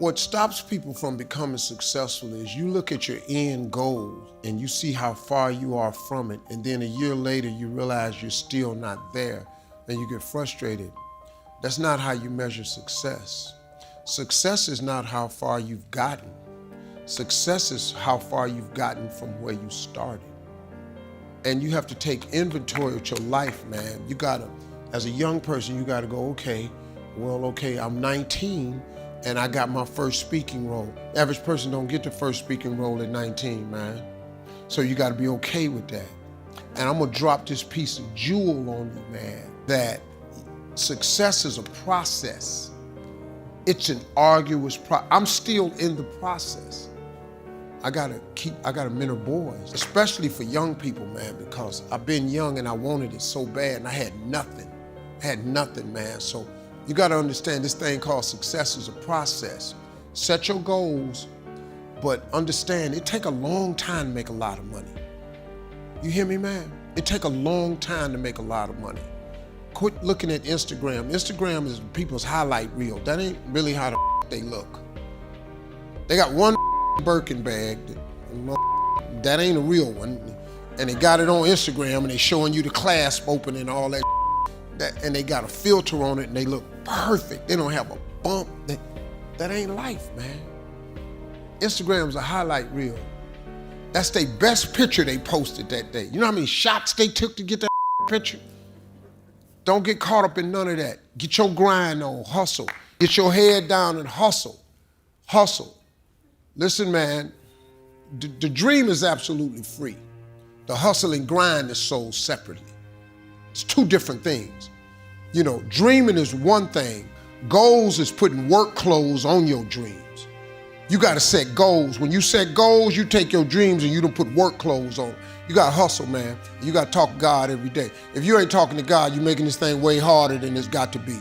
What stops people from becoming successful is you look at your end goal and you see how far you are from it, and then a year later you realize you're still not there, and you get frustrated. That's not how you measure success. Success is not how far you've gotten. Success is how far you've gotten from where you started. And you have to take inventory of your life, man. You gotta, as a young person, you gotta go, okay, I'm 19, and I got my first speaking role. Average person don't get the first speaking role at 19, man. So you gotta be okay with that. And I'm gonna drop this piece of jewel on you, man, that success is a process. It's an arduous process. I'm still in the process. I gotta mentor boys, especially for young people, man, because I've been young and I wanted it so bad and I had nothing. Man. So you gotta understand this thing called success is a process. Set your goals, but understand it take a long time to make a lot of money. You hear me, man? It take a long time to make a lot of money. Quit looking at Instagram. Instagram is people's highlight reel. That ain't really how they look. They got one Birkin bag, that ain't a real one, and they got it on Instagram and they showing you the clasp open and all that, and they got a filter on it and they look perfect. They don't have a bump. That ain't life, man. Instagram's a highlight reel. That's their best picture they posted that day. You know how many shots they took to get that picture? Don't get caught up in none of that. Get your grind on, hustle. Get your head down and hustle. Hustle. Listen, man, the dream is absolutely free. The hustle and grind is sold separately. It's two different things. You know, dreaming is one thing. Goals is putting work clothes on your dreams. You gotta set goals. When you set goals, you take your dreams and you don't put work clothes on. You gotta hustle, man. You gotta talk to God every day. If you ain't talking to God, you're making this thing way harder than it's got to be.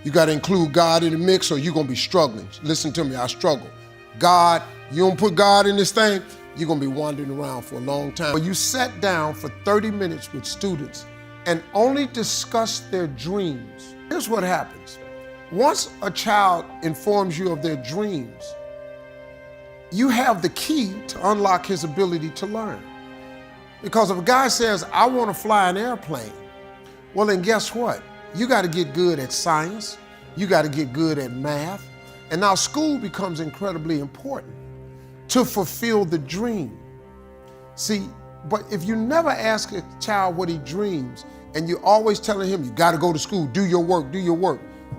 You gotta include God in the mix or you're gonna be struggling. Listen to me, I struggle. God, you don't put God in this thing, you're gonna be wandering around for a long time. When you sat down for 30 minutes with students and only discuss their dreams, here's what happens. Once a child informs you of their dreams, you have the key to unlock his ability to learn. Because if a guy says, I want to fly an airplane, well then guess what? You got to get good at science, you got to get good at math, and now school becomes incredibly important to fulfill the dream. See, but if you never ask a child what he dreams, and you're always telling him, you got to go to school, do your work.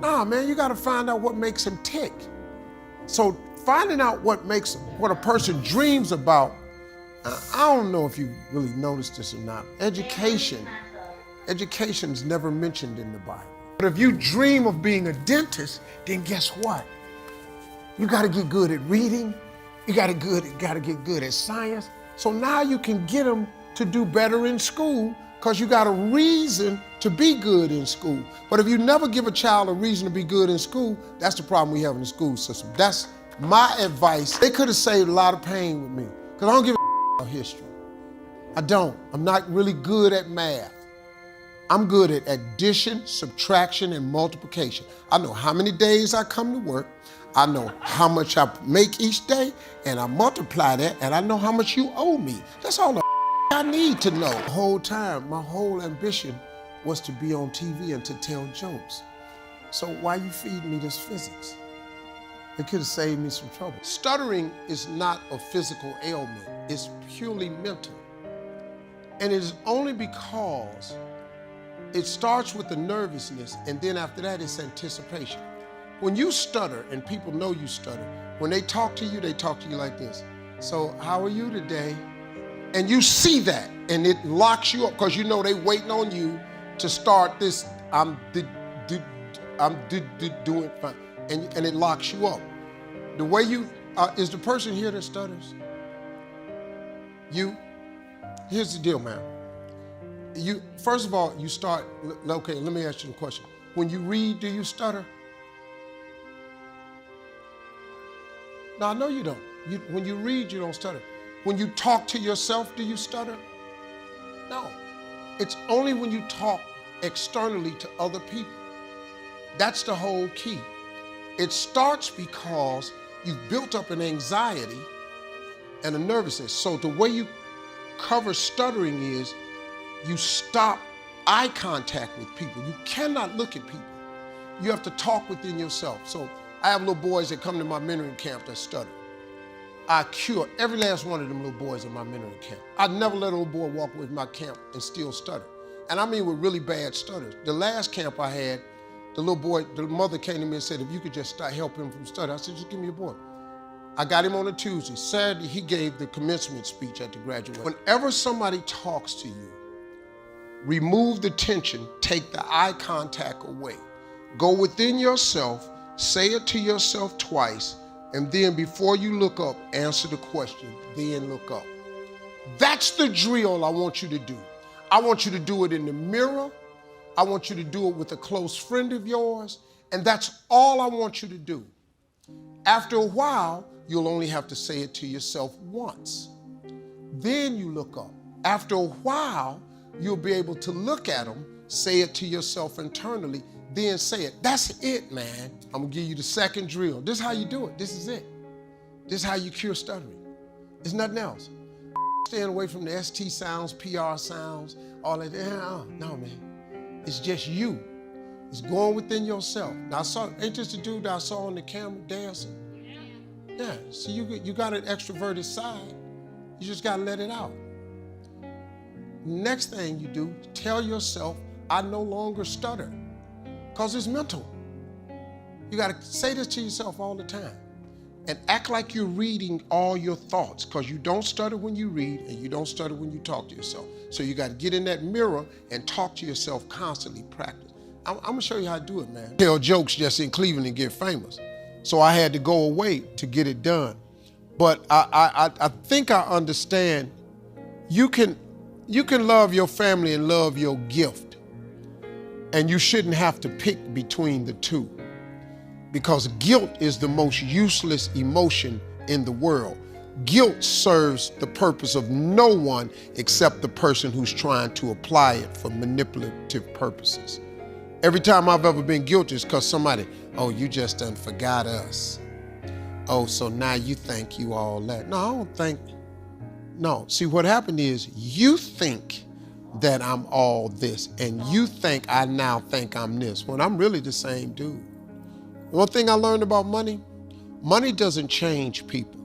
Nah, man, you got to find out what makes him tick. So finding out what a person dreams about, I don't know if you really noticed this or not. Education's never mentioned in the Bible. But if you dream of being a dentist, then guess what? You gotta get good at reading, you gotta get good at science. So now you can get them to do better in school because you got a reason to be good in school. But if you never give a child a reason to be good in school, that's the problem we have in the school system. That's my advice. They could have saved a lot of pain with me because I don't give a about history. I don't. I'm not really good at math. I'm good at addition, subtraction, and multiplication. I know how many days I come to work. I know how much I make each day, and I multiply that, and I know how much you owe me. That's all the I need to know. The whole time, my whole ambition was to be on TV and to tell jokes. So why you feeding me this physics? It could have saved me some trouble. Stuttering is not a physical ailment. It's purely mental. And it is only because it starts with the nervousness, and then after that, it's anticipation. When you stutter, and people know you stutter, when they talk to you like this. So, how are you today? And you see that, and it locks you up, because you know they waiting on you to start this, I'm doing fine, and it locks you up. The way you, is the person here that stutters? You? Here's the deal, man. First of all, you start, okay, let me ask you a question. When you read, do you stutter? No, I know you don't. When you read, you don't stutter. When you talk to yourself, do you stutter? No. It's only when you talk externally to other people. That's the whole key. It starts because you've built up an anxiety and a nervousness. So the way you cover stuttering is you stop eye contact with people. You cannot look at people. You have to talk within yourself. So I have little boys that come to my mentoring camp that stutter. I cure every last one of them little boys in my mentoring camp. I'd never let a little boy walk with my camp and still stutter. And I mean with really bad stutters. The last camp I had, the little boy, the mother came to me and said, if you could just help him from stuttering. I said, just give me a boy. I got him on a Tuesday. Saturday, he gave the commencement speech at the graduation. Whenever somebody talks to you, remove the tension, take the eye contact away. Go within yourself, say it to yourself twice, and then before you look up, answer the question, then look up. That's the drill I want you to do. I want you to do it in the mirror. I want you to do it with a close friend of yours, and that's all I want you to do. After a while, you'll only have to say it to yourself once. Then you look up. After a while, you'll be able to look at them, say it to yourself internally, then say it. That's it, man. I'm gonna give you the second drill. This is how you do it. This is it. This is how you cure stuttering. There's nothing else. Staying away from the ST sounds, PR sounds, all that. No, man. It's just you. It's going within yourself. Now, ain't this the dude that I saw on the camera dancing? Yeah, see, you got an extroverted side. You just gotta let it out. Next thing you do, tell yourself, I no longer stutter, because it's mental. You gotta say this to yourself all the time and act like you're reading all your thoughts, because you don't stutter when you read and you don't stutter when you talk to yourself. So you gotta get in that mirror and talk to yourself constantly, practice. I'm gonna show you how to do it, man. Tell jokes just in Cleveland and get famous. So I had to go away to get it done. But I think I understand you can love your family and love your gift, and you shouldn't have to pick between the two, because guilt is the most useless emotion in the world. Guilt serves the purpose of no one except the person who's trying to apply it for manipulative purposes. Every time I've ever been guilty is because somebody, oh, you just done forgot us. Oh, so now you think you all that. No, I don't think. No, see, what happened is you think that I'm all this, and you think I now think I'm this, when I'm really the same dude. One thing I learned about money, money doesn't change people.